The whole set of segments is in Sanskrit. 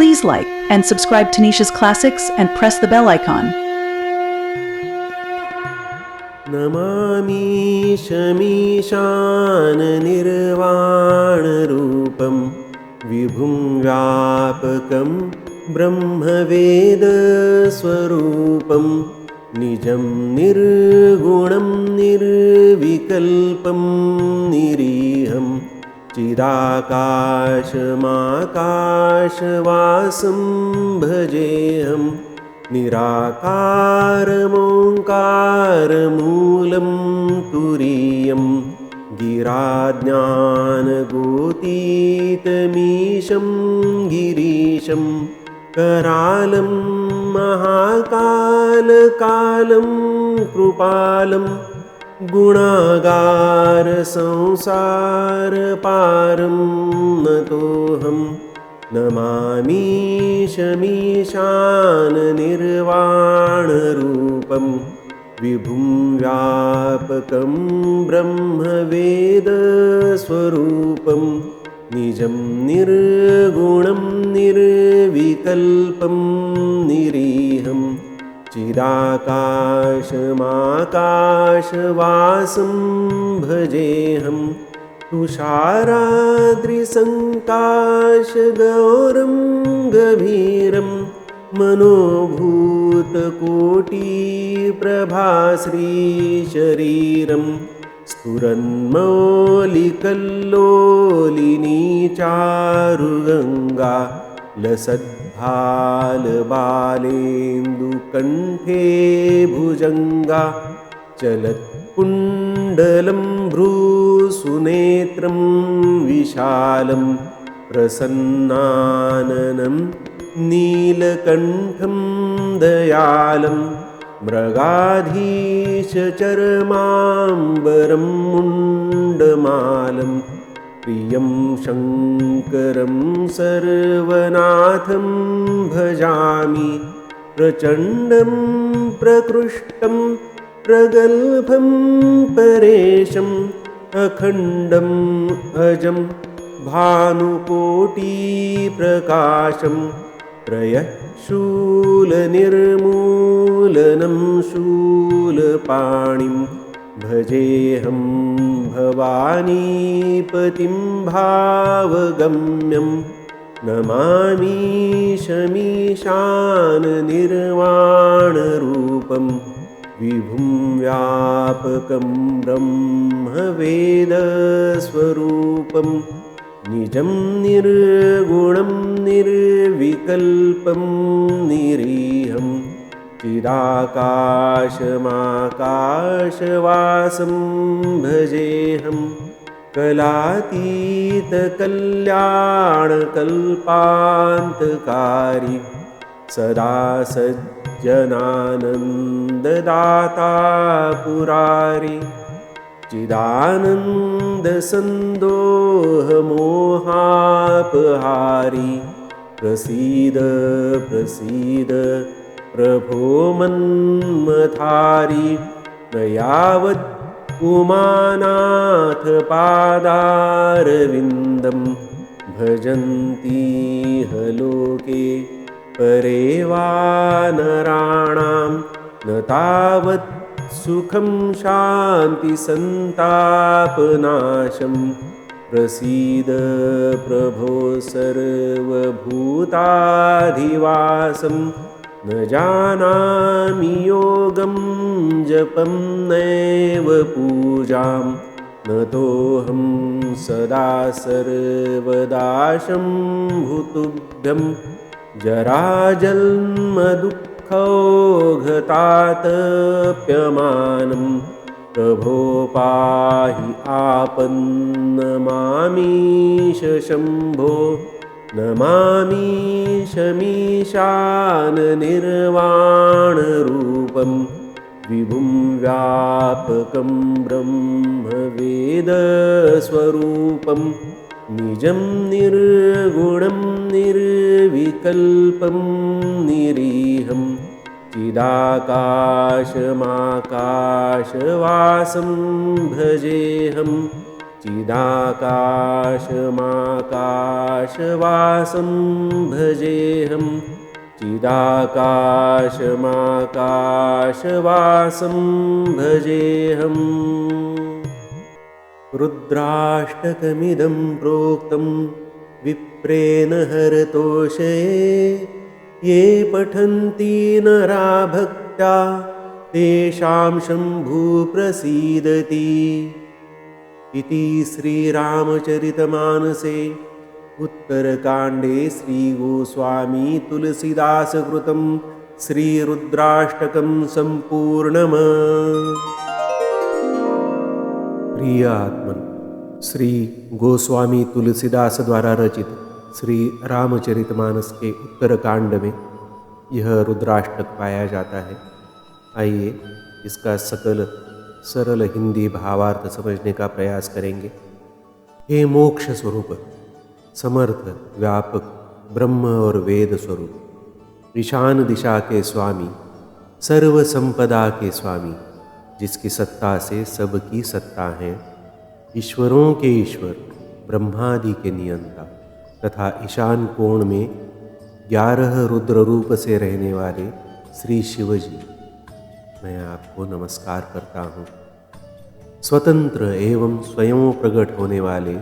Please like and subscribe to Nisha's Classics and press the bell icon. Namami शमीशाननिर्वाणरूपं विभुं व्यापकं ब्रह्मवेदस्वरूपं निजं निर्गुणं निर्विकल्पं निरीहं चिदाकाशमाकाशवासं भजेऽहं निराकारमोङ्कारमूलं तुरीयं गिराज्ञानगोतीतमीशं गिरीशं करालं महाकालकालं कृपालं गुणागारसंसारपारं नतोऽहं नमामि शमीशाननिर्वाणरूपं विभुं व्यापकं ब्रह्मवेदस्वरूपं निजं निर्गुणं निर्विकल्पं निरीहं चिदाकाशमाकाशवासं भजेऽहं तुषाराद्रिसङ्काशगौरं गभीरं मनोभूतकोटिप्रभाश्रीशरीरं स्फुरन्मौलिकल्लोलिनीचारुगङ्गा लसद्भालबालेन्दुकण्ठे भुजङ्गा चलत्कुण्डलं भ्रूसुनेत्रं विशालं प्रसन्नाननं नीलकण्ठं दयालं मृगाधीशचरमाम्बरं मुण्डमालं प्रियं शङ्करं सर्वनाथं भजामि प्रचण्डं प्रकृष्टं प्रगल्भं परेशम् अखण्डम् अजं भानुकोटिप्रकाशं त्रयशूलनिर्मूलनं शूलपाणिं भजेऽहं भवानीपतिं भावगम्यं नमामि शमीशाननिर्वाणरूपं विभुं व्यापकं ब्रह्मवेदस्वरूपं निजं निर्गुणं निर्विकल्पं निरीहं चिदाकाशमाकाशवासं भजेऽहं कलातीतकल्याणकल्पान्तकारी सदा सज्जनानन्ददाता पुरारी चिदानन्दसन्दोहमोहापहारी प्रसीद प्रसीद प्रभो मन्मथारी न यावत् उमानाथपादारविन्दं भजन्तीह लोके परे वा नराणां न तावत् सुखं शान्तिसन्तापनाशं प्रसीद प्रभो सर्वभूताधिवासं न जानामि योगं जपं नैव पूजां नतोऽहं सदा सर्वदा शम्भुतुभ्यं जराजन्मदुःखौघतातप्यमानं प्रभो पाहि आपन्नमामीश शम्भो नमामि शमीशाननिर्वाणरूपं विभुं व्यापकं ब्रह्मवेदस्वरूपं निजं निर्गुणं निर्विकल्पं निरीहं चिदाकाशमाकाशवासं भजेऽहं चिदाकाशमाकाशवासं भजेऽहं चिदाकाशमाकाशवासं भजेऽहम् रुद्राष्टकमिदं प्रोक्तं विप्रेण हरतोषये ये पठन्ति नरा भक्त्या तेषां शम्भुः प्रसीदति इति श्रीरामचरितमानसे उत्तरकाण्डे श्रीगोस्वामी तुलसीदासकृतं श्रीरुद्राष्टकं सम्पूर्णम्। प्रिय आत्मन, श्री गोस्वामी तुलसीदास द्वारा रचित श्री रामचरितमानस के उत्तरकांड में यह रुद्राष्टक पाया जाता है। आइए इसका सरल हिंदी भावार्थ समझने का प्रयास करेंगे। हे मोक्ष स्वरूप, समर्थ, व्यापक, ब्रह्म और वेद स्वरूप, ईशान दिशा के स्वामी, सर्व संपदा के स्वामी, जिसकी सत्ता से सबकी सत्ता है, ईश्वरों के ईश्वर, ब्रह्मादि के नियंता तथा ईशान कोण में 11 रुद्र रूप से रहने वाले श्री शिवजी, मैं आपको नमस्कार करता हूँ। स्वतंत्र एवं स्वयं प्रकट होने वाले,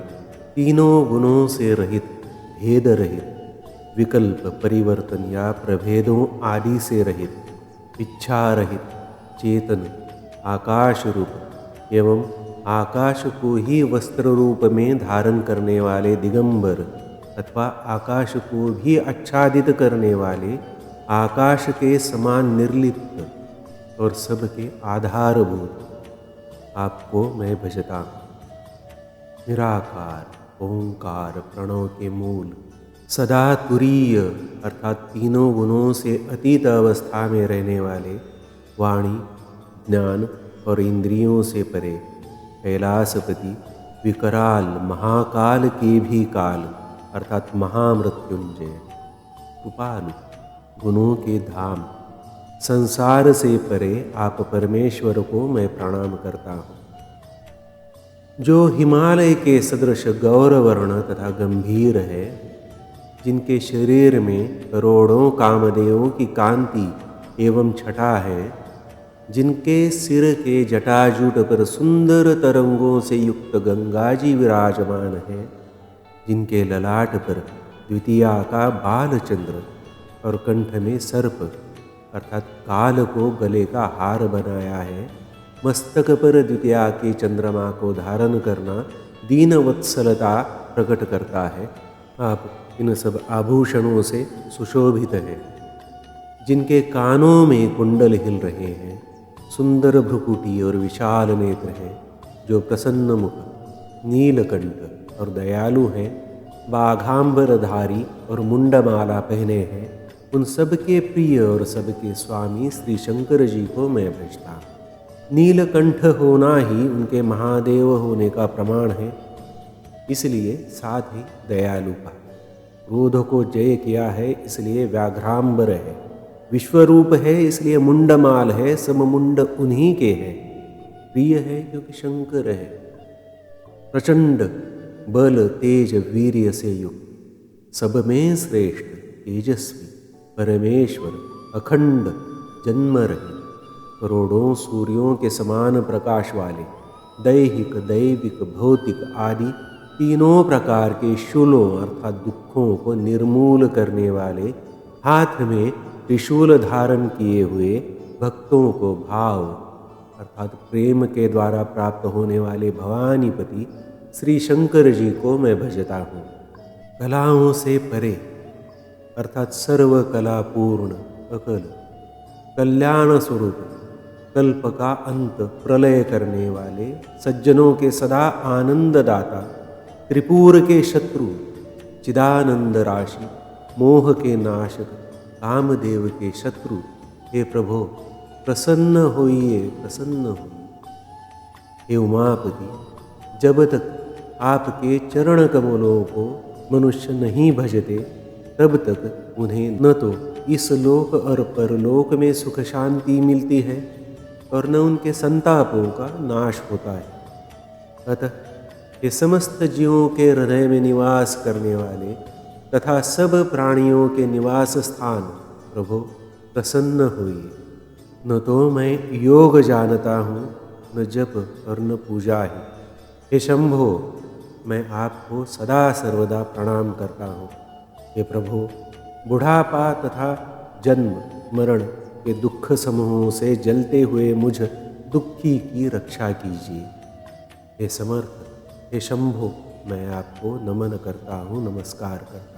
तीनों गुणों से रहित, भेद रहित, विकल्प, परिवर्तन या प्रभेदों आदि से रहित, इच्छा रहित, चेतन, आकाश रूप एवं आकाश को ही वस्त्र रूप में धारण करने वाले दिगंबर अथवा आकाश को भी आच्छादित करने वाले आकाश के समान निर्लिप्त और सबके आधारभूत आपको मैं भजता हूँ। निराकार, ओंकार, प्रणव के मूल, सदा तुरीय अर्थात तीनों गुणों से अतीत अवस्था में रहने वाले, वाणी, ज्ञान और इंद्रियों से परे, कैलासपति, विकराल, महाकाल के भी काल अर्थात महामृत्युंजय, कृपालु, गुणों के धाम, संसार से परे आप परमेश्वर को मैं प्रणाम करता हूँ। जो हिमालय के सदृश गौरवर्ण तथा गंभीर है, जिनके शरीर में करोड़ों कामदेवों की कांति एवं छटा है, जिनके सिर के जटाजूट पर सुंदर तरंगों से युक्त गंगा जी विराजमान है, जिनके ललाट पर द्वितीया का बालचंद्र और कंठ में सर्प अर्थात काल को गले का हार बनाया है, मस्तक पर द्वितीया के चंद्रमा को धारण करना दीन वत्सलता प्रकट करता है। आप इन सब आभूषणों से सुशोभित हैं। जिनके कानों में कुंडल हिल रहे हैं, सुंदर भ्रुकुटी और विशाल नेत्र हैं, जो प्रसन्न मुख, नीलकंठ और दयालु हैं, बाघांबरधारी और मुंडमाला पहने हैं, उन सबके प्रिय और सबके स्वामी श्री शंकर जी को मैं भजता हूँ। नीलकंठ होना ही उनके महादेव होने का प्रमाण है, इसलिए साथ ही दयालु का। क्रोध को जय किया है इसलिए व्याघ्रांबर है, विश्वरूप है इसलिए मुंडमाल है, सब मुंड उन्हीं के हैं। प्रिय है क्योंकि शंकर है। प्रचंड बल, तेज, वीर्य से युक्त, सब में श्रेष्ठ, तेजस्वी, परमेश्वर, अखंड, जन्म रहित, करोड़ों सूर्यों के समान प्रकाश वाले, दैहिक, दैविक, भौतिक आदि तीनों प्रकार के शूलों अर्थात दुखों को निर्मूल करने वाले, हाथ में त्रिशूल धारण किए हुए, भक्तों को भाव अर्थात प्रेम के द्वारा प्राप्त होने वाले भवानीपति श्री शंकर जी को मैं भजता हूँ। कलाओं से परे अर्थात सर्व कला पूर्ण, अकल, कल्याण स्वरूप, कल्प का अंत प्रलय करने वाले, सज्जनों के सदा आनंददाता, त्रिपुर के शत्रु, चिदानंद राशि, मोह के नाशक, कामदेव के शत्रु, हे प्रभो प्रसन्न होइए, प्रसन्न होइए। हे उमापति, जब तक आपके चरण कमलों को मनुष्य नहीं भजते, तब तक उन्हें न तो इस लोक और परलोक में सुख शांति मिलती है और न उनके संतापों का नाश होता है। अतः हे समस्त जीवों के हृदय में निवास करने वाले तथा सब प्राणियों के निवास स्थान प्रभु प्रसन्न होइए। न तो मैं योग जानता हूँ, न जप और न पूजा ही। हे शंभो, मैं आपको सदा सर्वदा प्रणाम करता हूँ। हे प्रभु, बुढ़ापा तथा जन्म मरण के दुख समूहों से जलते हुए मुझ दुखी की रक्षा कीजिए। हे समर्थ, हे शंभो, मैं आपको नमन करता हूँ, नमस्कार करता हूँ।